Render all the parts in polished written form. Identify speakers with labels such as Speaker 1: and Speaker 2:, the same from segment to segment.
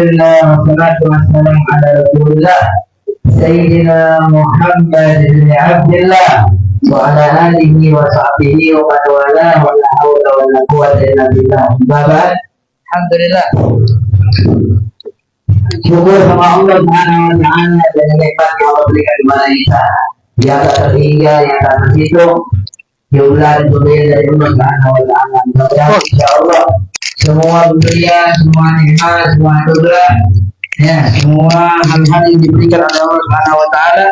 Speaker 1: Wassalatu wassalamu ala Rasulillah Sayyidina Muhammad bin Abdullah wa ala alihi wa sahbihi wa man wala wa la hawla wa la quwwata illa billah. Bapak, alhamdulillah. Syukur sama Allah Subhanahu wa taala dan nikmat yang Allah berikan kepada kita. Yang tak terhingga, yang tak terhitung, jumlah dan pemberian dari Allah Subhanahu wa taala. Mudah-mudahan insyaallah semua pemberian, semua nikmat, semua anugerah, ya, semua hal-hal yang diberikan oleh Allah Subhanahu wa taala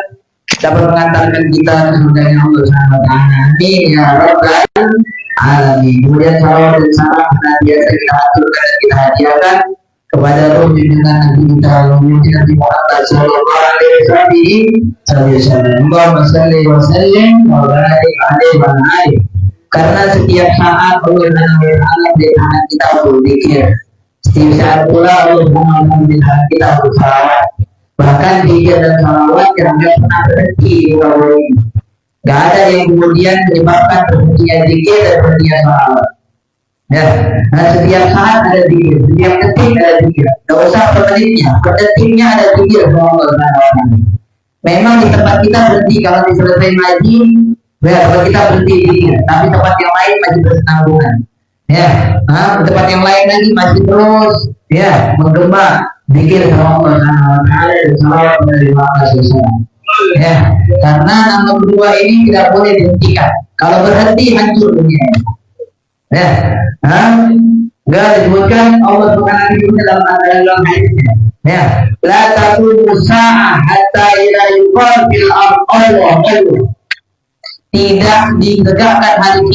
Speaker 1: dapat mengantarkan kita ke surga Allah Subhanahu wa taala. Amin ya rabbal alamin. Kemudian salawat dan salam senantiasa kita aturkan dan kita hadiahkan kepada Rasul junjungan Nabi kita Nabi Muhammad sallallahu alaihi wasallam. Allahumma shalli wa sallim wa barik alaihi wa alihi. Karena setiap saat Allah Subhanahu wa kita berzikir. Setiap saat pula Allah Subhanahu wa kita bersalawat. Bahkan zikir dan salawat yang tidak pernah berhenti di bawah ini. Gak ada yang kemudian menyebabkan berhentinya zikir dan berhentinya salawat. Ya, nah setiap saat ada zikir, setiap detik ada zikir. Gak usah per menitnya, per detiknya ada zikir sama Allah Subhanahu wa taala. Memang di tempat kita berhenti kalau diselesai ngaji. Ya, kalau kita berhenti zikir, tapi tempat yang lain masih bersenambungan. Ya, tempat yang lain lagi masih terus, ya, menggema zikir sama Allah Subhanahu wa taala dan salawat dari Muhammad SAW. Ya, karena nama berdua ini tidak boleh dihentikan. Kalau berhenti hancur dunia. Ya, enggak disebutkan Allah Subhanahu wa taala dalam hadisnya. Ya, la taqumu sa'ah hatta ila yuqal fil ardh. Tidak ditegakkan hari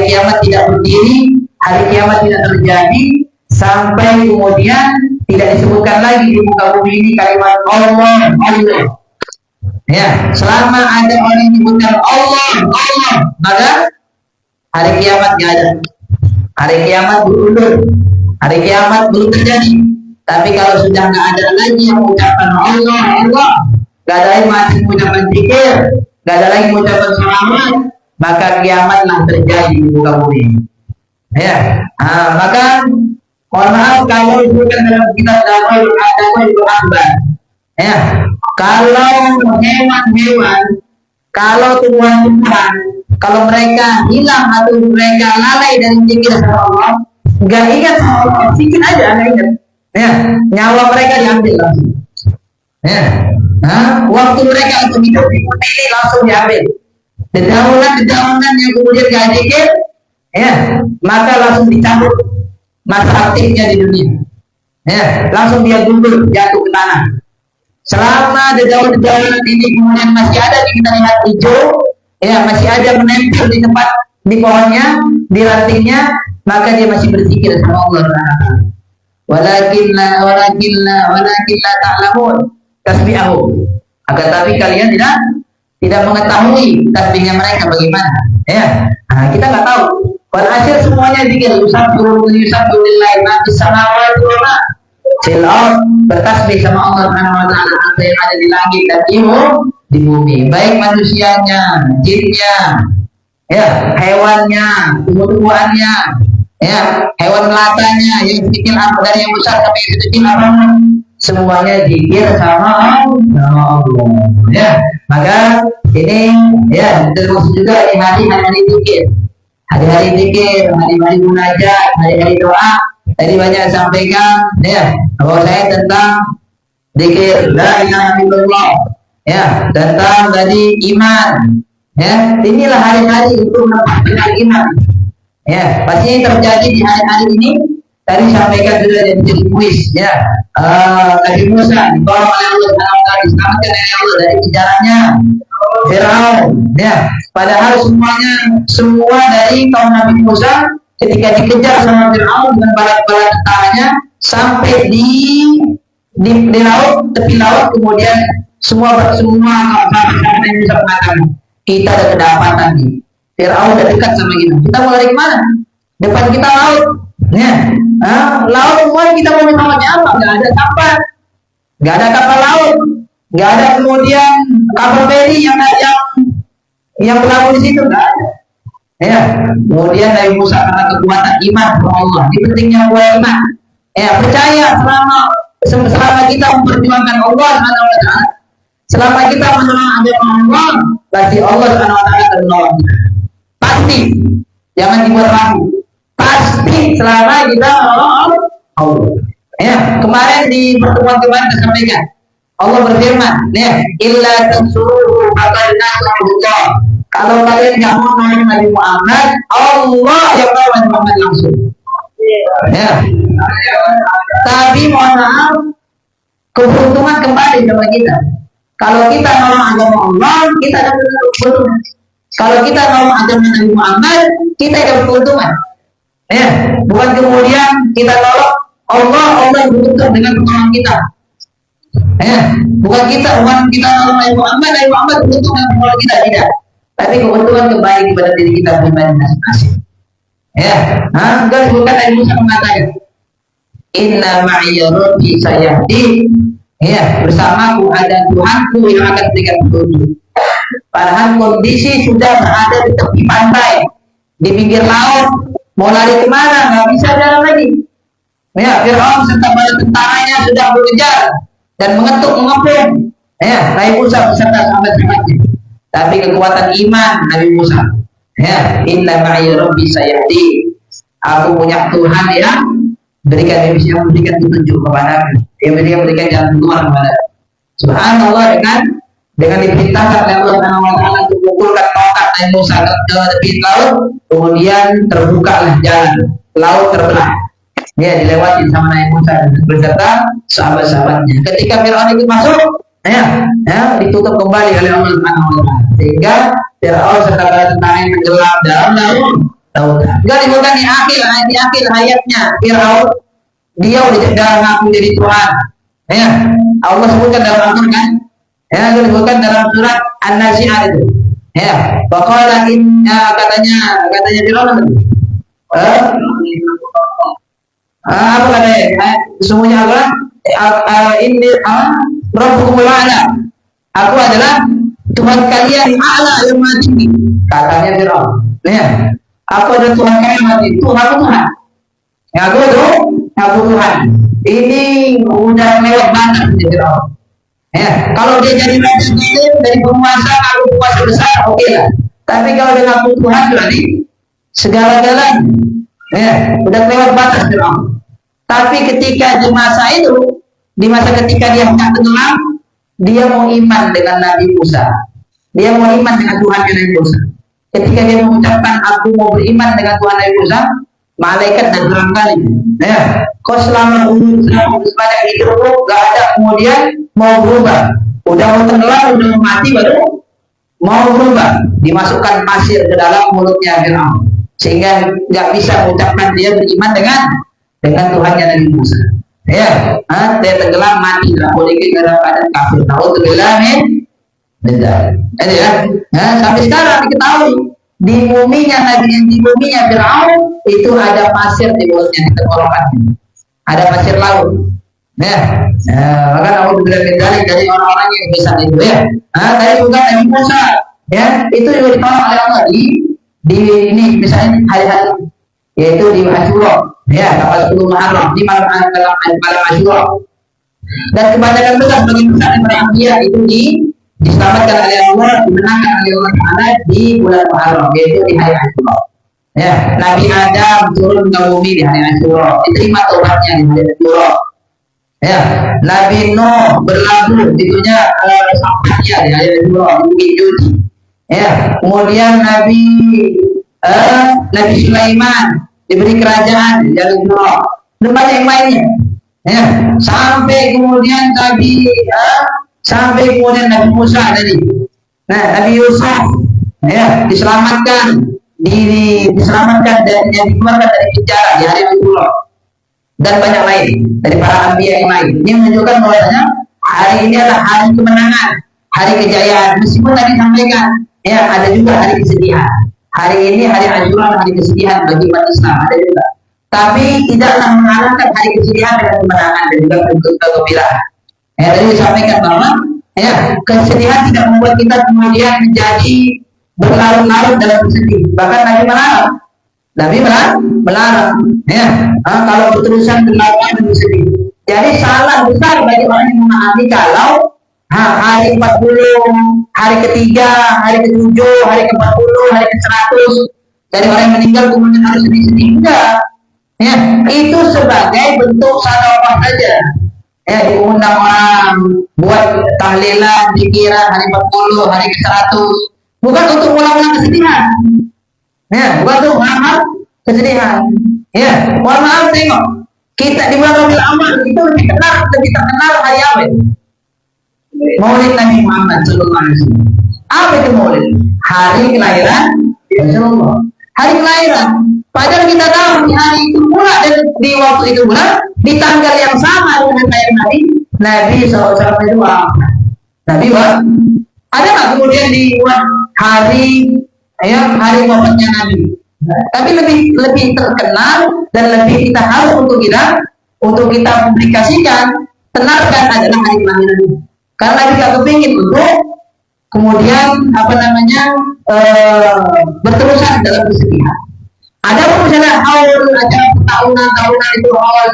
Speaker 1: kiamat tidak berdiri, hari kiamat tidak terjadi sampai kemudian tidak disebutkan lagi di muka bumi ini kalimat Allah. Ya, selama ada orang yang menyebutkan Allah, maka hari kiamat tidak ada. Hari kiamat berundur, hari kiamat belum terjadi. Tapi kalau sudah nggak ada lagi yang mengucapkan Allah, nggak ada lagi masih mengucapkan zikir, gak ada lagi mengucapkan selamat, maka kiamatlah terjadi di muka bumi. Ya, maka mohon maaf kalau disebutkan dalam kitab Darul Adab itu Akbar. Ya, kalau hewan-hewan, kalau tumbuhan-tumbuhan, kalau mereka hilang atau mereka lalai dari zikir sama Allah, nggak ingat sama Allah, sedikit aja nggak ingat. Ya, nyawa mereka diambil langsung. Ya. Waktu mereka untuk hidup ini langsung diambil. Dedaunan yang kemudian gak zikir, ya, maka langsung dicabut masa aktifnya di dunia. Ya, langsung dia gugur, jatuh ke tanah. Selama dedaunan ini kemudian masih ada di kita lihat hijau, ya, masih ada menempel di tempat di pohonnya, di rantingnya, maka dia masih berzikir sama Allah. Walakin la ta'lamun tasbihahu. Akan tapi kalian tidak mengetahui tasbihnya mereka bagaimana. Ya, kita nggak tahu. Walhasil semuanya zikir. Yusabbihulillahi ma fis samawati wa ma fil ardh. Bertasbih sama Allah Subhanahu wa taala apa yang ada di langit dan di bumi. Baik manusianya, jinnya, ya, hewannya, tumbuh-tumbuhannya, ya, hewan melatanya, yang kecil apa dari yang besar sampai yang kecil apa, semuanya zikir sama Allah. Ya, maka ini ya termasuk juga di hari-hari zikir, hari-hari zikir, hari-hari munajat, hari-hari doa. Tadi banyak sampaikan ya bahwa saya tentang zikir la ilaha illallah, ya, tentang tadi iman. Ya, inilah hari-hari itu menempatkan iman. Ya, pasti terjadi di hari-hari ini. Tadi sampaikan sudah jadi kuis, ya. Nabi Musa dibawa oleh Allah diselamatkan oleh Allah dari kejarannya Firaun, ya. Padahal semua dari kaum Nabi Musa ketika dikejar sama Firaun dengan bala-bala tentaranya sampai di laut, tepi laut, kemudian semua sahabat yang bisa mengatakan kita ada kedapatan nih. Firaun udah dekat sama kita mau lari kemana? Depan kita laut, ya. Laut semua kita mau minta apa? Nggak ada kapal, nggak ada kapal laut, nggak ada kemudian kapal feri yang berlabuh di situ, nggak ada. Ya, kemudian Nabi Musa karena kekuatan iman kepada Allah, ini pentingnya buat iman. Ya, percaya selama selama kita memperjuangkan Allah Subhanahu wa taala, selama kita menolong agama Allah, berarti Allah Subhanahu wa taala akan menolong kita. Pasti. Jangan dibuat ragu. Pasti selama kita menolong Allah. Ya, kemarin di pertemuan kemarin saya sampaikan, Allah berfirman, ya, illa tansuruhu faqad nasarahullah. Kalau kalian nggak mau nolong Nabi Muhammad, Allah yang menolong Muhammad langsung. Ya. Tapi mohon maaf, keuntungan kembali kepada kita. Kalau kita nolong agama Allah, kita akan beruntung. Kalau kita nolong agama Nabi Muhammad, kita akan beruntungan. Ya, bukan kemudian kita nolong Allah beruntung dengan pertolongan kita. Ya, bukan kita nolong Nabi Muhammad beruntung dengan pertolongan kita, tidak. Tapi keuntungan kembali kepada diri kita pribadi masing-masing. Ya, enggak bukan Nabi Musa mengatakan, Inna ma'iyya rabbi sayahdi. Ya, bersamaku ada Tuhanku yang akan berikan petunjuk. Padahal kondisi sudah berada di tepi pantai, di pinggir laut, mau lari kemana? Nggak bisa jalan lagi. Ya, Fir'aun serta para tentaranya sudah mengejar dan mengepung. Ya, Nabi Musa beserta sahabat-sahabatnya. Tapi kekuatan iman Nabi Musa. Ya, inna ma'iyya rabbi sayahdi. Aku punya Tuhan yang memberikan petunjuk kepada aku, yang memberikan jalan keluar kepada aku. Subhanallah, dengan diperintahkan oleh Allah Subhanahu wa taala untuk memukulkan tongkat Nabi Musa ke tepi laut, kemudian terbukalah jalan, laut terbelah. Ya, dilewati sama Nabi Musa beserta sahabat-sahabatnya. Ketika Fir'aun itu masuk, ditutup kembali oleh Allah Subhanahu wa taala. Sehingga Fir'aun serta para tentaranya tenggelam dalam lautan. Enggak disebutkan di akhir ayatnya Fir'aun dia udah ngaku jadi Tuhan. Ya, Allah sebutkan dalam Al-Qur'an kan? Ya, disebutkan dalam surat An-Nazi'at itu. Ya, faqala katanya Fir'aun apa katanya? Semuanya adalah ini Rabbukumul A'la. Aku adalah Tuhan kalian yang a'la, yang maha tinggi. Katanya Fir'aun. Ya, aku adalah Tuhan kalian yang maha tinggi. Tuhan. Ya, aku Tuhan. Ini udah lewat batas Fir'aun. Ya, kalau dia jadi raja dari penguasa, aku penguasa besar, oke lah. Tapi kalau dia ngaku Tuhan berarti segala-galanya. Ya, udah lewat batas Fir'aun. Tapi ketika di masa ketika dia hendak tenggelam, dia mau iman dengan Nabi Musa. Dia mau iman dengan Tuhan Nabi Musa. Ketika dia mengucapkan aku mau beriman dengan Tuhan Nabi Musa, malaikat dan berangkali. Ya, kau selama sebanyak itu gak ada kemudian mau berubah. Udah mau tenggelam, udah mau mati baru mau berubah. Dimasukkan pasir ke dalam mulutnya Fir'aun, sehingga nggak bisa mengucapkan dia beriman dengan Tuhannya Nabi Musa. Ya, dia tenggelam mati dalam kondisi dalam keadaan kafir. Nauzubillah min dzalik. Ya, sampai sekarang diketahui di buminya Fir'aun itu ada pasir di mulutnya, di tenggorokannya. Ada pasir laut. Ya, maka nauzubillah min dzalik dari orang-orang yang bisa itu ya. Tadi juga Nabi Musa, ya, itu juga ditolong oleh Allah di ini misalnya hari-hari, yaitu di Asyura, ya, tanggal 10 Muharram, di malam Asyura. Dan kebanyakan besar bagi besar para anbiya itu diselamatkan oleh Allah, dimenangkan oleh Allah Taala di bulan Muharram, yaitu di hari Asyura. Ya, Nabi Adam turun ke bumi di hari Asyura, diterima taubatnya di hari Asyura. Ya, Nabi Nuh berlabuh itunya sampahnya di hari Asyura, di Bukit Judi. Ya, kemudian Nabi Sulaiman diberi kerajaan di Asyura. Dan banyak yang lainnya. Ya, sampai kemudian Nabi Musa tadi. Nah, Nabi Yusuf ya diselamatkan dan dikeluarkan dari penjara di hari Asyura. Dan banyak lain dari para anbiya yang lain. Ini menunjukkan bahwasanya hari ini adalah hari kemenangan, hari kejayaan. Meskipun tadi sampaikan, ya ada juga hari kesedihan. Hari ini hari Asyura, hari kesedihan bagi umat Islam, ada juga. Tapi tidaklah mengalahkan hari kesedihan dengan kemenangan dan juga kegembiraan. Ya, tadi disampaikan bahwa ya kesedihan tidak membuat kita kemudian menjadi berlarut-larut dalam bersedih. Bahkan Nabi melarang. Ya, kalau berterusan berlarut-larut dan bersedih. Jadi salah besar bagi orang yang memahami kalau hari 40, hari ketiga, hari ke-7, hari ke-40, hari ke-100 dari orang yang meninggal kemudian harus sedih-sedih. Enggak. Ya, itu sebagai bentuk sadaqah saja. Ya, diundang orang buat tahlilan, pikiran hari 40, hari ke-100. Bukan untuk ulang-ulang kesedihan. Ya, bukan untuk ulang kesedihan. Ya, mohon maaf tengok. Kita di bulan Rabiul Awal itu lebih terkenal hari apa itu? Maulid Nabi Muhammad Sallallahu Alaihi Wasallam. Apa itu Maulid? Hari kelahiran Rasulullah. Hari kelahiran. Padahal kita tahu di hari itu pula dan di waktu itu pula di tanggal yang sama dengan kelahiran Nabi SAW itu apa? Nabi wafat. Ada nggak kemudian dibuat hari wafatnya Nabi? Tapi lebih terkenal dan lebih kita harus untuk kita publikasikan, tenarkan adalah hari kelahiran. Karena kita kepingin untuk kemudian berterusan dalam kesedihan. Ada pun misalnya haul acara tahunan itu haul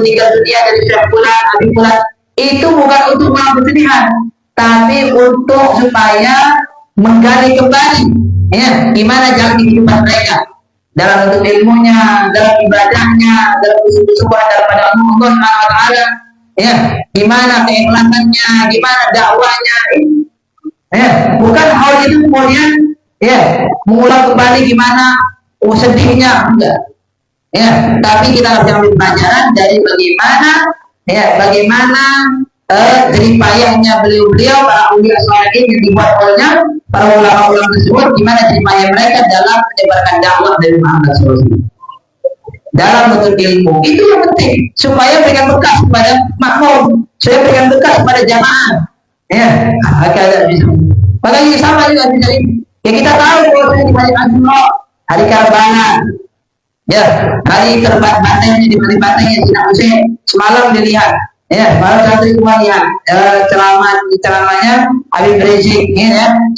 Speaker 1: meninggal dunia dari setiap bulan, habis bulan itu bukan untuk ulang kesedihan, tapi untuk supaya menggali kembali gimana jalan kehidupan mereka dalam bentuk ilmunya, dalam ibadahnya, dalam kesubuhan daripada Allah Subhanahu wa taala, gimana keikhlasannya, gimana dakwahnya. Bukan hal itu kemudian mengulang kembali gimana sedihnya, enggak. Tapi kita harus ambil pelajaran dari bagaimana jerih payahnya beliau-beliau para ulama saleh yang dibuat olehnya para ulama-ulama tersebut, gimana jerih payah mereka dalam menyebarkan dakwah dari Muhammad SAW dalam bentuk ilmu. Itu yang penting supaya berikan bekas kepada makmum, supaya berikan bekas kepada jamaah. Makanya sama juga dari kita tahu bahwa di hari Asyura, hari Karbala, hari terbatanya di batangnya Sina Hussein semalam dilihat. Baru satu semua lihat ceramahnya Habib Rizik,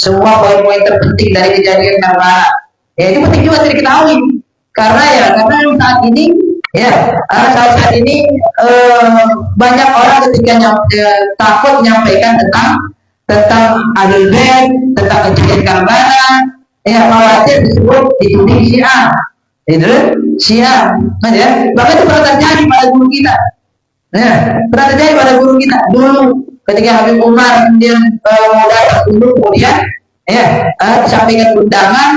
Speaker 1: semua poin-poin terpenting dari kejadian Karbala. Itu penting juga diketahui karena saat ini banyak orang ketika takut menyampaikan tentang Ahlul Bait, tentang kejadian Karbala, khawatir disebut dituding Syiah, bahkan itu pernah terjadi pada guru kita. Pernah terjadi pada guru kita dulu ketika Habib Umar kemudian mau datang dulu kemudian sampaikan undangan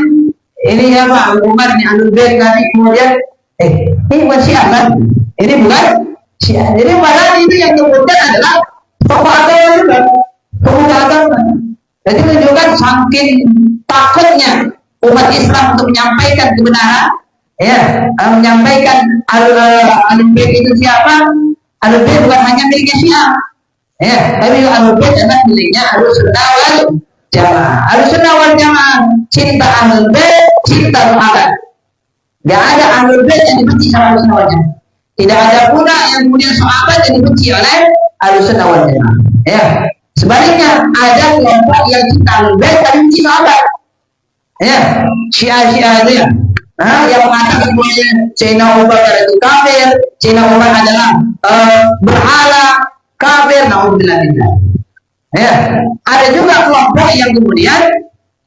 Speaker 1: ini Pak Habib Umar ini Ahlul Bait nanti kemudian ini bukan Syiah kan? Ini bukan Syiah. Jadi padahal itu yang kemudian adalah tokoh agama juga, pemuda agama. Jadi menunjukkan saking takutnya umat Islam untuk menyampaikan kebenaran, menyampaikan Ahlul Bait itu siapa? Ahlul Bait bukan hanya miliknya Syiah, tapi Ahlul Bait adalah miliknya Ahlussunnah wal Jamaah. Ahlussunnah wal Jamaah cinta Ahlul Bait, cinta sahabat. Tidak ada Ahlul Bait yang dibenci sama Ahlussunnah wal Jamaah. Tidak ada pula yang kemudian sahabat yang dibenci oleh Ahlussunnah wal Jamaah. Sebaliknya ada kelompok yang cinta Ahlul Bait tapi benci sahabat. Syiah itu yang mengatakan bahwa Sayyidina Abu Bakar itu kafir, Sayyidina Umar adalah berhala kafir, naudzubillah. Ada juga kelompok yang kemudian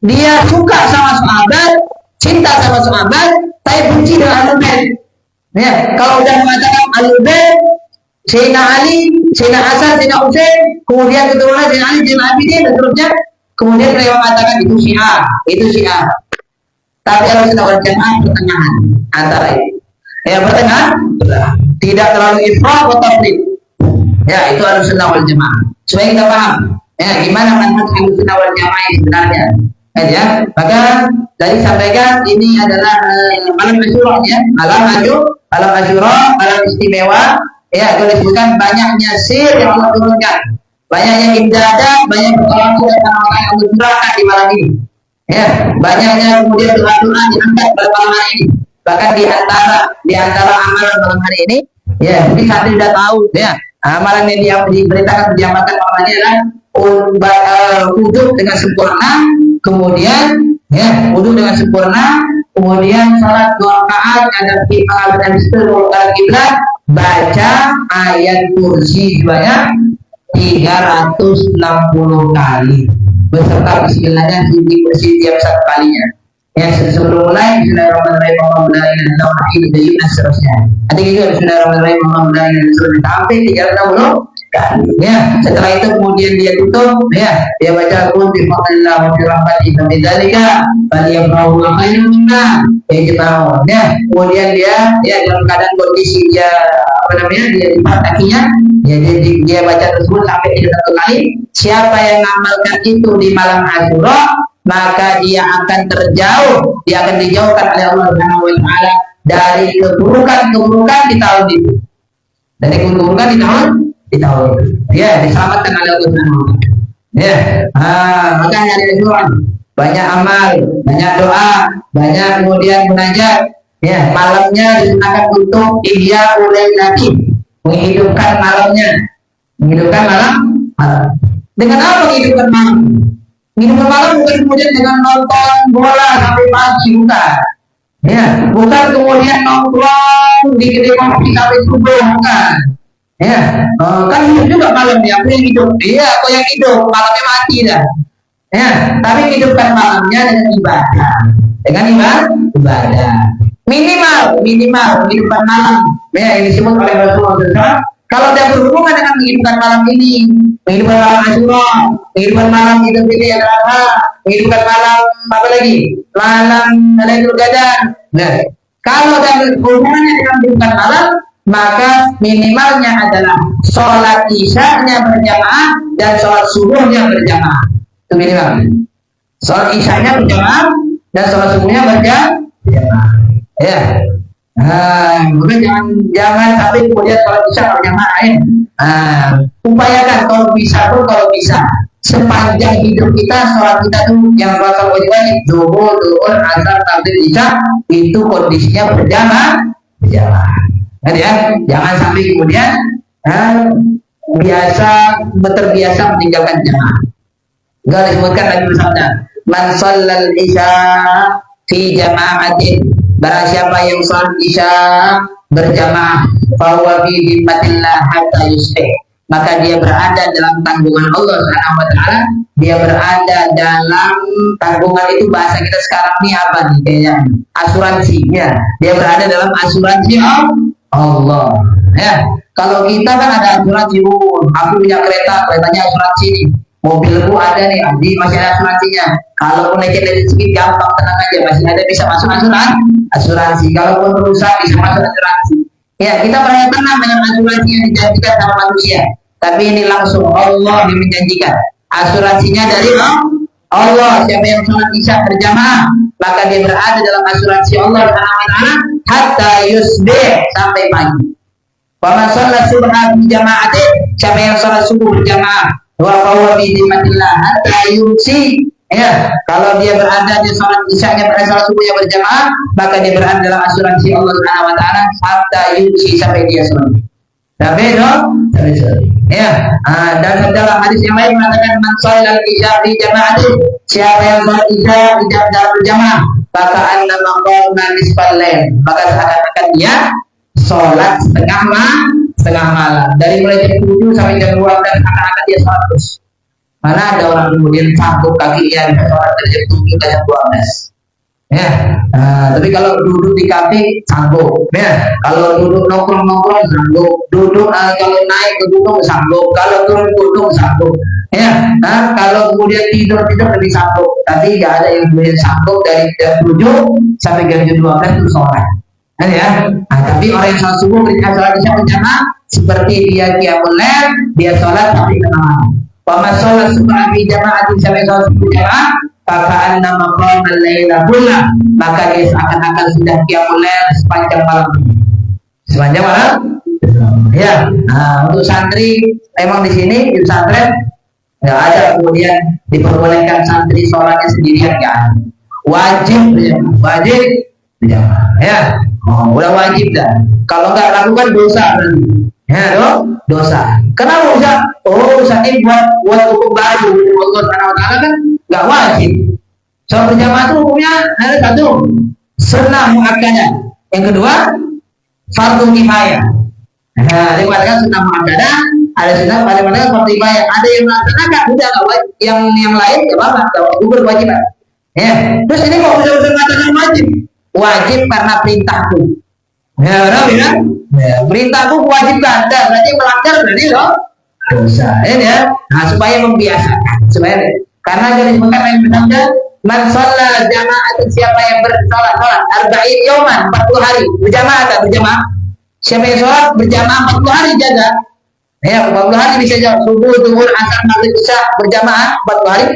Speaker 1: dia suka sama sahabat, cinta sama sahabat, tapi benci dengan Ahlul Bait. Kalau udah mengatakan Ahlul Bait, Sayyidina Ali, Sayyidina Hasan, Sayyidina Husain, kemudian keturunan Sayyidina Ali, Sayyidina Abidin dan seterusnya, kemudian mereka mengatakan itu Syiah. Tapi Ahlussunnah wal Jamaah pertengahan antara itu. Pertengahan, tidak terlalu ifrat atau tafrid. Itu Ahlussunnah wal Jamaah. Supaya kita paham, gimana manhaj Ahlussunnah wal Jamaah sebenarnya. Maka tadi sampaikan ini adalah malam Asyura, malam Asyura, malam istimewa. Kalau disebutkan banyaknya sir yang Allah turunkan, banyaknya ibadah, banyak pertolongan dan orang yang Allah di malam ini. Banyaknya kemudian doa-doa diangkat pada malam hari ini. Bahkan di antara amalan malam hari ini, mungkin kalian sudah tahu, amalan yang diberitakan diamalkan malam hari adalah wudhu dengan sempurna, kemudian wudhu dengan sempurna, kemudian salat 2 rakaat ada pengawalan kiblat, baca ayat kursi sebanyak 360 kali beserta bismillahnya di kursi tiap satu kalinya. Ya, sebelum mulai bismillahirrahmanirrahim Allahumma dan seterusnya. Nanti juga bismillahirrahmanirrahim Allahumma sampai 360 kali. Ya, setelah itu kemudian dia tutup, ya, dia baca qul bi fadlillah wa bi rahmatihi fa bidzalika falyafrahu wa khairun mimma yajma'un. Ya, kemudian dia dalam keadaan kondisi dia dia lipat kakinya, dia baca tersebut sampai 300 kali. Siapa yang mengamalkan itu di malam Asyura, maka dia akan dia akan dijauhkan oleh Allah Subhanahu wa taala dari keburukan-keburukan di tahun itu. Dari keburukan di tahun itu. Ya, diselamatkan oleh Allah Subhanahu wa taala. Ya, maka hari Asyura banyak amal, banyak doa, banyak kemudian munajat. Ya, malamnya disunahkan untuk ihya ulailati, menghidupkan malamnya. Menghidupkan malam. Dengan apa menghidupkan malam? Menghidupkan malam bukan kemudian dengan nonton bola sampai pagi, bukan. Ya, bukan kemudian nongkrong di kedai kopi sampai subuh, bukan. Ya, kan hidup juga malamnya. Aku yang hidup, aku yang hidup, malamnya mati dah. Ya, tapi hidupkan malamnya dengan ibadah. Dengan ibadah. Minimal menghidupkan malam. Ya, yang disebut oleh Rasulullah SAW. Kalau dia berhubungan dengan menghidupkan malam ini, menghidupkan malam Asyura, menghidupkan malam Idul Fitri Idul Adha, menghidupkan malam apa lagi? Malam Lailatul Qadar. Nah, kalau dia berhubungannya dengan menghidupkan malam, maka minimalnya adalah sholat isyanya berjamaah dan sholat subuhnya berjamaah. Itu minimal. Sholat isyanya berjamaah dan sholat subuhnya berjamaah. Ya. Mungkin jangan sampai kemudian kalau bisa berjamaah. Upayakan kalau bisa sepanjang hidup kita sholat kita tuh yang bakal wajib zuhur, asar, maghrib, isya itu kondisinya berjamaah. Kan ya, jangan sampai kemudian terbiasa meninggalkan jamaah. Enggak disebutkan lagi bersabda, man shallal isya fi jama'atin, barang siapa yang sholat isya berjamaah, fahuwa fi dhimmatillah hatta yusbih, maka dia berada dalam tanggungan Allah Subhanahu wa taala. Dia berada dalam tanggungan itu, bahasa kita sekarang ini apa nih kayaknya? Asuransinya. Dia berada dalam asuransi Allah. Ya, kalau kita kan ada asuransi, aku punya keretanya asuransi nih. Mobilku ada nih, masih ada asuransinya. Kalaupun lecet dari sedikit gampang, tenang aja, masih ada bisa masuk asuransi. Kalaupun rusak bisa masuk asuransi. Ya, kita percaya tenang dengan asuransi yang dijanjikan sama manusia. Tapi ini langsung Allah yang menjanjikan. Asuransinya dari Allah. Siapa yang sholat isya berjamaah, maka dia berada dalam asuransi Allah hatta yusbih, sampai pagi. Wa man shalla subha bi jama'atin, siapa yang sholat subuh berjamaah, wa huwa bi dhimmatillah hatta yumsi. Ya, kalau dia berada di sholat isyanya pada sholat subuhnya berjamaah, maka dia berada dalam asuransi Allah Subhanahu wa taala hatta yumsi, sampai dia sholat. Sampai ya, dan dalam hadis yang lain mengatakan man shallal isya bi jama'atin, siapa yang sholat isya berjamaah, maka annama qama nisfal lail, maka seakan-akan dia sholat setengah malam. Dari mulai jam 7 sampai jam 12 akan dia sholat terus. Mana ada orang kemudian sanggup kakinya bisa sholat dari jam 7 ke jam 12. Ya, tapi kalau duduk di kafe sanggup. Ya, kalau duduk nongkrong sanggup. Duduk kalau naik ke gunung sanggup. Kalau turun gunung sanggup. Ya, kalau kemudian tidur lebih sanggup. Tapi nggak ada yang boleh sanggup dari jam 7 sampai jam 12 itu sholat. Ya, tapi orang yang sholat subuh ketika sholat isya berjamaah, seperti dia qiyamul lail, dia sholat sampai tengah malam. Wa man sholat subuh bi jama'atin, sampai sholat subuh jamaah, maka nama qama al-laila kullah, maka dia seakan-akan sudah qiyamul lail sepanjang malam. Ya, untuk santri memang di sini di pesantren nggak ada kemudian diperbolehkan santri sholatnya sendirian, kan? Wajib ya, udah wajib dah. Kalau nggak lakukan dosa berarti. Ya, dosa. Kenapa dosa? Dosa ini buat hukum baru. Allah Subhanahu wa taala kan nggak wajib. Sholat berjamaah itu hukumnya ada satu, sunnah muakkadah. Yang kedua, fardu kifayah. Nah, ada yang mengatakan sunnah muakkadah, ada sunnah pada mana seperti bayar. Ada yang melaksanakan, udah nggak wajib. Yang lain ya apa? Gugur kewajiban. Ya. Terus ini kok betul-betul mengatakan wajib? Wajib karena perintahku. Ya, benar ya? Ya, perintahku wajibkan. Dan berarti melanggar berarti loh dosa. Ya. Nah, supaya membiasakan, supaya karena jadi bukan yang bersabda, man shalla jama'at, siapa yang bersalat arba'in yauman 40 hari berjamaah atau berjamaah. Siapa yang sholat berjamaah 40 hari jaga. Ya, 40 hari bisa jawab subuh, zuhur, asar, maghrib, isya berjamaah 40 hari,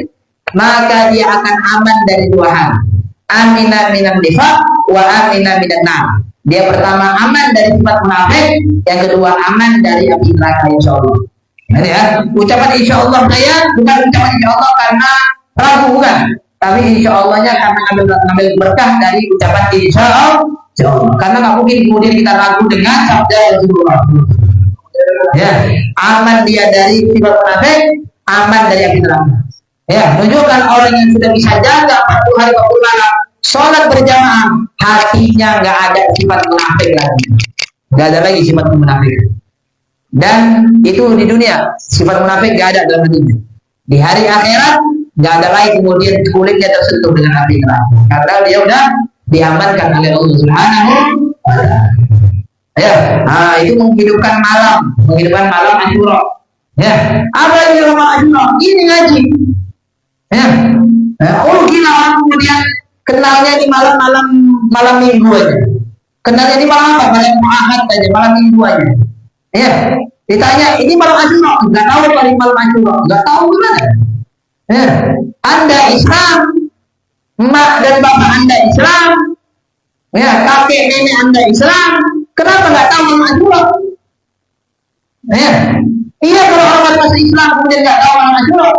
Speaker 1: maka dia akan aman dari dua hal. Aminan minan nifaq wa aminan minan nar. Dia pertama aman dari sifat munafik, yang kedua aman dari api neraka insyaallah. Nah, ya, ucapan insyaallah saya bukan ucapan insyaallah karena ragu, bukan, tapi insyaallah-nya karena ngambil berkah dari ucapan insyaallah. Karena nggak mungkin kemudian kita ragu dengan sabda Rasulullah. Ya, aman dia dari sifat munafik, aman dari api neraka. Ya, menunjukkan orang yang sudah bisa jaga 40 hari 40 malam, sholat berjamaah, hatinya nggak ada sifat munafik lagi, nggak ada lagi sifat munafik. Dan itu di dunia sifat munafik nggak ada dalam hatinya. Di hari akhirat nggak ada lagi kemudian kulitnya tersentuh dengan api neraka, karena dia udah diamankan oleh Allah Subhanahu wa Ta'ala. Ya, nah, itu menghidupkan malam Asyura. Ya, apa yang malam Asyura? Ini ngaji. Ya, oh gila orang kemudian kenalnya di malam minggu aja. Kenalnya di malam apa? Malam Ahad aja, malam minggu aja. Ya, ditanya ini malam Asyura, nggak tahu apa malam Asyura, nggak tahu gimana. Ya, Anda Islam, emak dan bapak Anda Islam, ya, kakek nenek Anda Islam, kenapa nggak tahu malam Asyura? Ya, iya, kalau orang masuk Islam kemudian nggak tahu malam Asyura.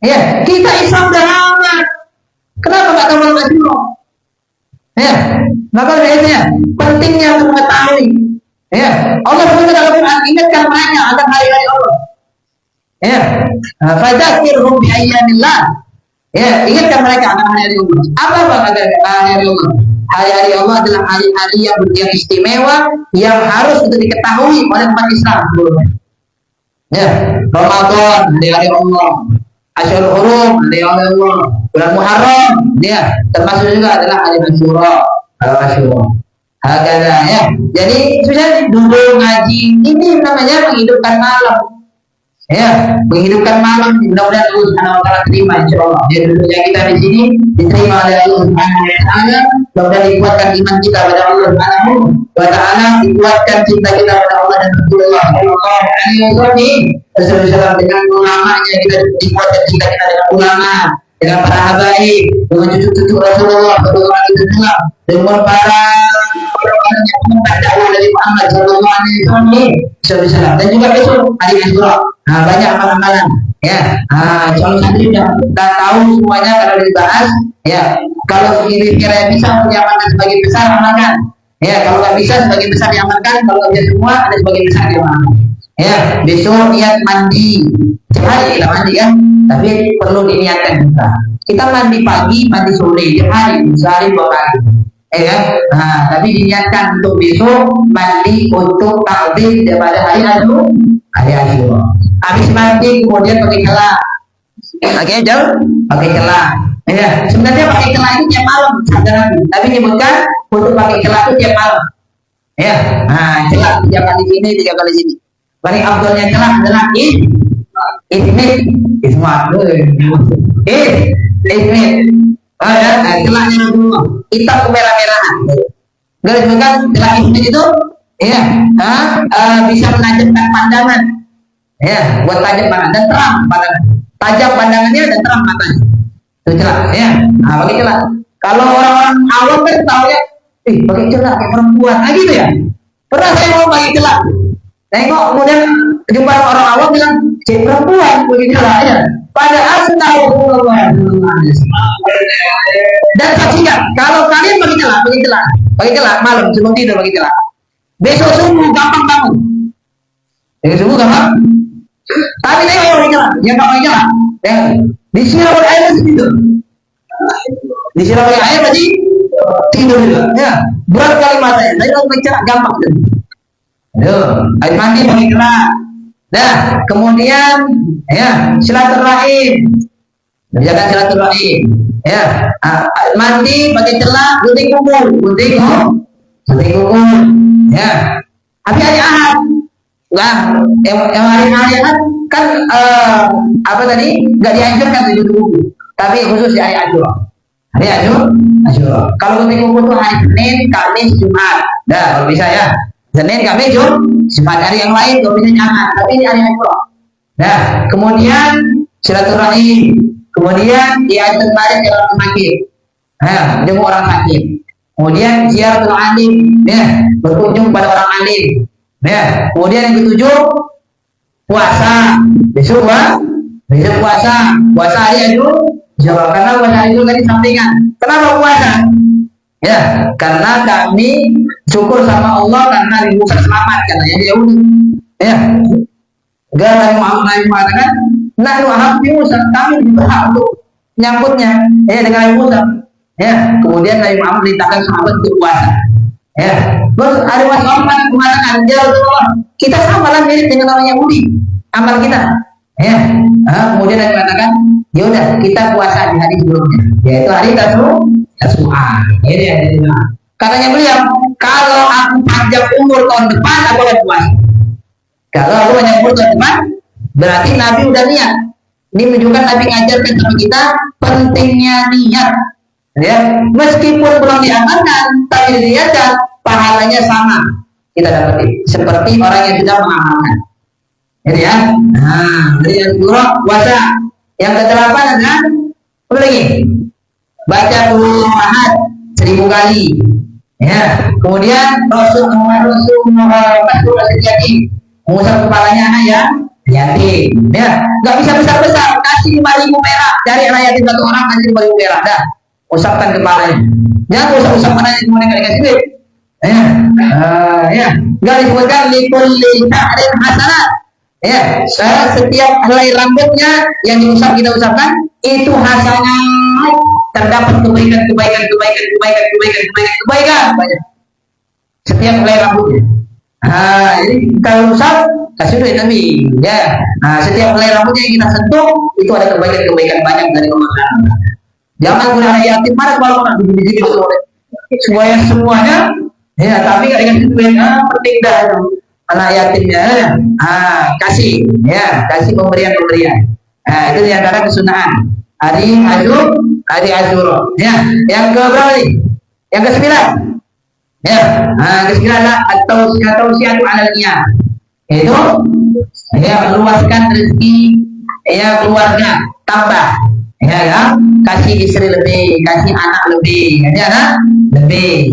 Speaker 1: Ya, kita Islam udah lama, kenapa nggak tahu malam Asyura? Ya, maka itu ya pentingnya untuk mengetahui. Ya, Allah berfirman dalam Al-Quran, ingatkan mereka akan hari-hari Allah. Ya, fadzakirhum bi ayyamillah. Ya, ingatkan mereka akan hari-hari Allah. Apa hari-hari Allah? Hari-hari Allah adalah hari-hari yang istimewa, yang harus untuk diketahui oleh umat Islam sebelumnya. Ya, Ramadan hari-hari Allah, Asyurul Hurum hari-hari Allah, bulan Muharram, ya, termasuk juga adalah hari Asyura, Hakada, ya. Jadi sudah duduk ngaji, ini namanya menghidupkan malam. Ya, menghidupkan malam. Mudah-mudahan Allah Subhanahu wa Ta'ala terima insyaallah. Jadi duduknya kita di sini diterima oleh Allah Subhanahu wa Ta'ala. Mudah-mudahan dikuatkan iman kita pada Allah Subhanahu wa Ta'ala, dikuatkan cinta kita pada Allah dan Rasulullah sallallahu alaihi wasallam. Dengan ulamanya kita dikuatkan cinta kita dengan ulama, dengan para habaib, dengan cucu-cucu Rasulullah sallallahu alaihi wasallam, dengan para orang yang mengemban dakwah dari Muhammad sallallahu alaihi wasallam, dan juga besok hari Asyura. Nah, banyak amalan-amalan, ya. Calon santri sudah tahu semuanya karena dibahas. Ya, kalau kira-kira bisa diamankan sebagian besar, amankan. Ya, kalau nggak bisa sebagian besar diamankan. Kalau nggak semua, ada sebagian besar diamankan. Ya, besok niat mandi. Tiap hari kita mandi ya, tapi perlu diniatkan juga. Kita mandi pagi, mandi sore, tiap hari, sehari 2 kali. Ya, tapi diniatkan untuk besok mandi untuk takbir daripada hari Asyura. Habis mandi kemudian pakai celak. Pakai celak. Ya, sebenarnya pakai celak itu tiap malam, tapi nyebutkan untuk pakai celak itu tiap malam. Ya, celak 3 kali sini, 3 kali sini. Paling abdulnya celak adalah ismit. Celaknya Rasulullah, hitam kemerah-merahan. Garis bukan celak ismit itu, ya, bisa menajamkan pandangan. Ya, buat tajam pandangan dan terang pandangan. Tajam pandangannya dan terang matanya. Itu celak, ya. Pakai celak. Kalau orang-orang awam kan tahu ya, pakai celak kayak perempuan, gitu ya. Pernah saya mau pakai celak. Tengok kemudian jumpa orang awam bilang, cek perempuan pakai celak ya. Padahal tahu dan saksikan, kalau kalian pakai celak malam sebelum tidur pakai celak. Besok subuh gampang bangun. Subuh gampang. Tapi tengok yang pakai celak, yang nggak pakai celak, ya, disiram air tidur. Disiram air berarti tidur juga. Ya, berat kali matanya. Tapi kalau pakai celak gampang. Aduh, habis mandi pakai gerak. Nah, kemudian ya silaturahim, menjaga silaturahim. Ya, mandi pakai celak, gunting kuku, gunting kuku. Ya, tapi hari Ahad, enggak, yang hari Ahad kan apa tadi? Enggak dianjurkan tujuh kuku, tapi khusus di hari Asyura. Hari Asyura. Kalau gunting kuku itu hari Senin, Kamis, Jumat. Dah, kalau bisa ya. Senin, Kamis, Jumat. Hari yang lain kalau bisa jangan, tapi ini hari Asyura. Nah, kemudian silaturahim. Kemudian diajak balik ke orang sakit. Nah, jenguk orang sakit. Kemudian ziaratul alim, ya, berkunjung pada orang alim. Ya, kemudian yang ketujuh puasa. Besok puasa. Puasa hari itu jawab karena puasa itu tadi sampingan. Kenapa puasa? Ya, karena kami syukur sama Allah karena Nabi Musa selamat katanya dia udah. Ya. Gara Nabi mengatakan, nah Nabi Musa kami berhak untuk nyambutnya dengan Nabi Musa. Ya, kemudian Nabi Muhammad perintahkan sahabat untuk puasa. Ya, terus ada Muhammad mengatakan, ya Rasulullah, kita sama lah mirip dengan orang Yahudi, amal kita. Ya, kemudian Nabi mengatakan, ya udah kita puasa di hari sebelumnya, yaitu hari Tasu'a. Ini yang katanya beliau, kalau aku panjang umur tahun depan aku akan puasa. Kalau aku panjang umur tahun depan, berarti Nabi udah niat. Ini menunjukkan Nabi ngajarkan sama kita pentingnya niat. Ya, meskipun belum diamalkan, tapi dilihatkan pahalanya sama kita dapat seperti orang yang sudah mengamalkan. Jadi ya, jadi yang kedua puasa. Yang ke-8 adalah apa lagi? Baca Qul Ahad 1000 kali. Ya, kemudian Rasulullah mengusap kepalanya anak yatim. Ya, nggak bisa besar-besar, kasih 5.000 perak dari anak yatim satu orang, kasih 5.000 perak. Dah, usapkan kepalanya. Jangan usap anaknya kemudian nggak dikasih duit. Ya, nggak disebutkan likulli syahrin hasanat. Ya, setiap helai rambutnya yang diusap kita usapkan itu hasanah, terdapat kebaikan banyak. Setiap helai rambutnya. Jadi kalau usap kasih duit Nabi. Ya, setiap helai rambutnya yang kita sentuh itu ada kebaikan banyak dari Allah. Jangan punya anak yatim marah kalau orang di supaya semuanya. Ya, tapi nggak dikasih duit. Penting dah itu. Anak yatimnya, kasih pemberian. Itu diantara kesunahan hari Asyura. Ya, yang ke berapa nih? Yang ke-9. Ya, ke-9 adalah at-tausiatu 'alal niyah. Itu ya meluaskan rezeki keluarga, tambah kasih istri lebih, kasih anak lebih, lebih,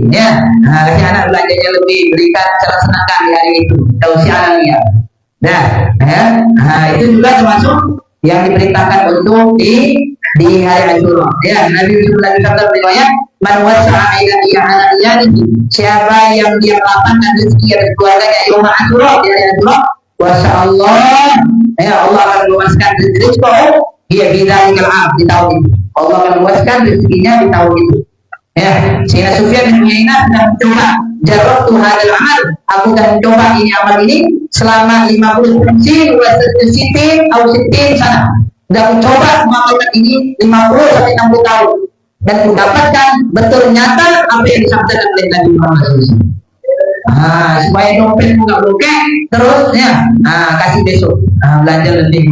Speaker 1: kasih anak belanjanya lebih, berikan senang-senangkan di hari itu, tausiahnya. Nah, itu juga termasuk yang diperintahkan untuk di hari Asyura. Ya, Nabi Muhammad SAW riwayat, man wasa'a iyalihi, siapa yang dia lapangkan rezeki dari keluarganya yaum Asyura, di hari Asyura, wasyaallah, Allah akan meluaskan rezeki dia bidzalikal 'am di tahun ini. Allah akan meluaskan rezekinya di tahun itu. Ya, Sayyidina Sufyan bin Uyainah sudah mencoba jarabtu hadzal amal, aku sudah mencoba ini amal ini selama 50 sin wa sitin sana. Sudah mencoba mengamalkan ini 50 sampai 60 tahun dan mendapatkan betul nyata apa yang disampaikan oleh Nabi Muhammad SAW. Supaya dompet nggak blokeh terus ya, kasih besok belanja lebih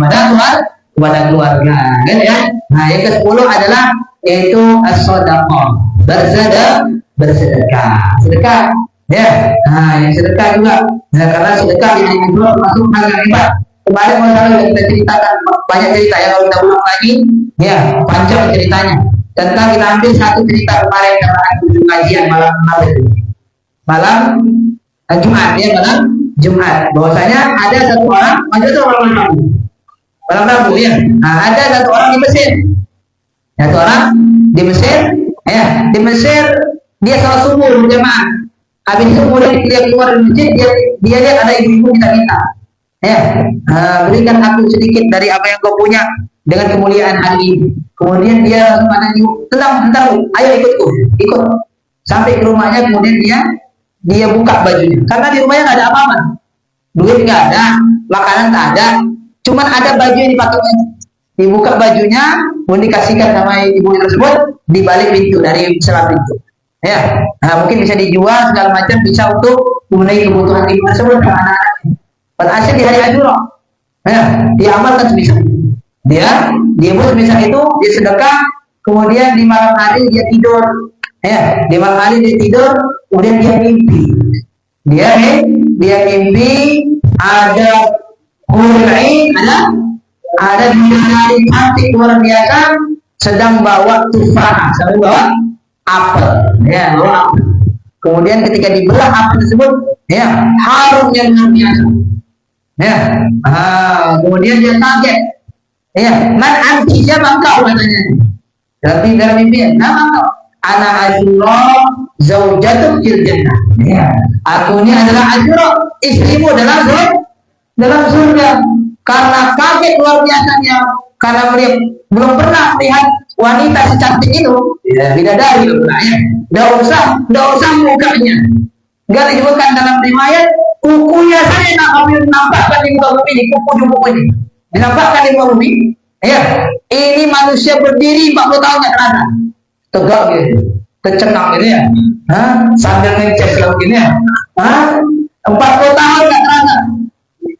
Speaker 1: kepada keluarga, kan ya. Nah, yang ke-10 adalah yaitu as-shadaqah, bersedekah. Sedekah, ya. Yang sedekah juga. Nah, karena sedekah ini juga masuk hal yang hebat. Kemarin masalah kita ceritakan banyak cerita ya, kalau kita ulang lagi, ya panjang ceritanya. Tentang kita ambil satu cerita kemarin karena kajian malam Jumat, bahwasanya ada satu orang, malam Rabu ya. Ada satu orang di Mesir. Di Mesir dia salat subuh berjamaah. Habis itu kemudian dia keluar dari masjid, dia lihat ada ibu-ibu minta. Berikan aku sedikit dari apa yang kau punya dengan kemuliaan hari ini. Kemudian dia mana ibu, tenang, ayo ikut. Sampai ke rumahnya, kemudian dia buka bajunya. Karena di rumahnya nggak ada apa-apa.
Speaker 2: duit nggak ada, makanan tak ada, cuman ada baju yang dipakai. Dibuka bajunya, mau dikasihkan sama ibu tersebut di balik pintu, dari sebelah pintu. Ya, nah, mungkin bisa dijual segala macam, bisa untuk memenuhi kebutuhan ibu tersebut sama anak-anaknya. Pada akhir di hari Asyura, ya, dia amalkan sebisa. Dia buat sebisa itu, dia sedekah, kemudian di malam hari dia tidur. Ya, di malam hari dia tidur, kemudian dia mimpi. Dia mimpi ada hurul ain, ada bidadari cantik luar biasa sedang bawa tufah, sedang bawa apel, ya, bawa apel. Kemudian ketika dibelah apel tersebut, ya, harum yang luar biasa. Ya, kemudian dia kaget. Ya, man anti, siapa engkau katanya? Dalam mimpi, nama engkau? Ana Asyura zaujatuk fil jannah. Ya, aku ini adalah Asyura, istrimu dalam surga. Karena kaget luar biasanya, karena melihat, belum pernah melihat wanita secantik itu, ya, bidadari ya. Nggak usah mukanya. Nggak disebutkan dalam riwayat, kukunya saya nampakkan di muka bumi, kuku ini dinampakkan di muka bumi. Ya, ini manusia berdiri 40 tahun nggak terasa, tegak gitu, tercengang gitu ya, sambil ngecek kalau gini ya, 40 tahun nggak terasa.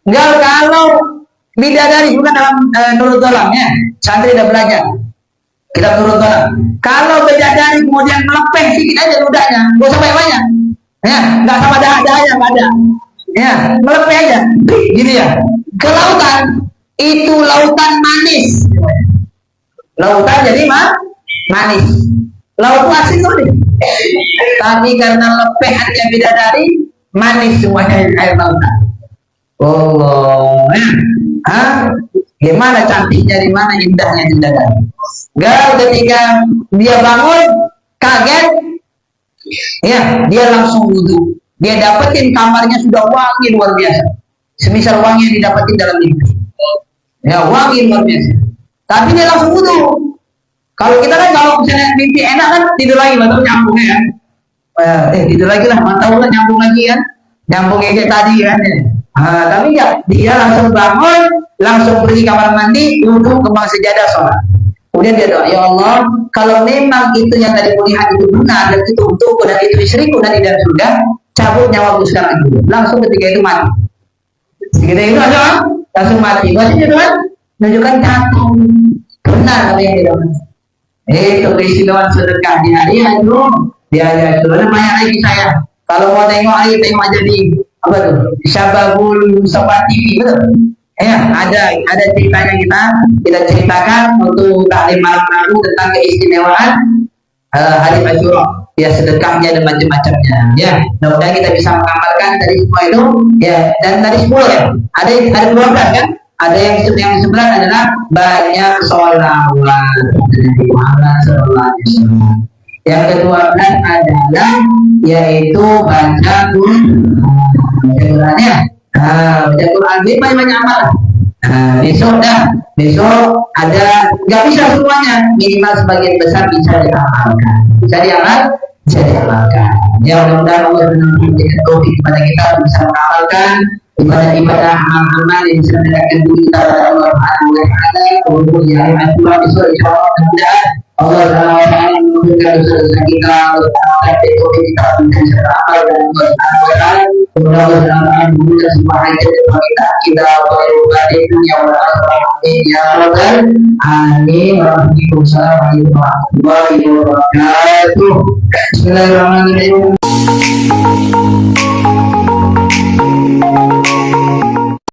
Speaker 2: Enggak, kalau bidadari juga dalam nurut dolam ya, santri udah belajar kita nurut dolam. Kalau bidadari kemudian melepeh sedikit aja ludahnya, gak usah banyak, ya, nggak sama dahanya, nggak ada, ya, melepeh aja, gini ya, ke lautan. Itu lautan manis, lautan jadi manis, laut asin tuh, tapi karena lepehannya bidadari manis semuanya air lautan. Allah, gimana cantiknya, di mana indahnya bidadari. Gak, ketika dia bangun kaget, ya, dia langsung wudhu. Dia dapetin kamarnya sudah wangi luar biasa, semisal wangi yang didapetin dalam mimpi. Ya, wangi luar biasa. Tapi dia langsung wudhu. Kalau kita kan kalau misalnya mimpi enak kan tidur lagi, baru nyambungnya ya. Tidur lagi lah, mantap lah, nyambung lagi kan, nyambung kayak tadi kan. Tapi enggak, dia langsung bangun, langsung pergi kamar mandi, wudhu, kembang sejadah, sholat. Kemudian dia doa, ya Allah, kalau memang itu yang tadi kulihat itu benar, dan itu untukku, dan itu istriku, dan tidak sudah, cabut nyawaku sekarang juga. Langsung ketika itu mati. Ketika itu aja langsung mati. Maksudnya itu kan menunjukkan jantung benar apa yang dilakukan. Itu keistimewaan sedekah di hari itu, dia banyak lagi saya. Kalau mau tengok lagi, tengok aja di apa tuh, Syababul Mustafa TV, betul? Ya, ada ceritanya, kita ceritakan untuk taklim malam Rabu tentang keistimewaan hari Asyura, ya, sedekahnya dan macam-macamnya. Ya, mudah-mudahan kita bisa mengamalkan dari semua itu, ya. Dan dari 10 ya, ada 12 kan? Ada yang 11 adalah banyak sholawat dari Muhammad sallallahu alaihi wasallam. Yang ke-12 adalah yaitu baca Quran, ya. Baca Quran banyak amal. Besok ada, nggak bisa semuanya, minimal sebagian besar bisa diamalkan. Ya, mudah-mudahan Allah memberikan taufik kepada kita bisa mengamalkan ibadah amal-amal yang bisa mendekatkan diri kita kepada Allah Subhanahu wa taala. Kemudian ya, Tuhan insyaallah mudah-mudahan Allah Taala memberikan dosa-dosa kita, taufik kita untuk beramal dan Allah Subhanahu wa taala. Semoga Allah Taala memberikan semua hajat kita berbahagia dunia wal akhirah ya rabbal alamin. Waalaikumsalam warahmatullahi wabarakatuh. Bismillahirrahmanirrahim.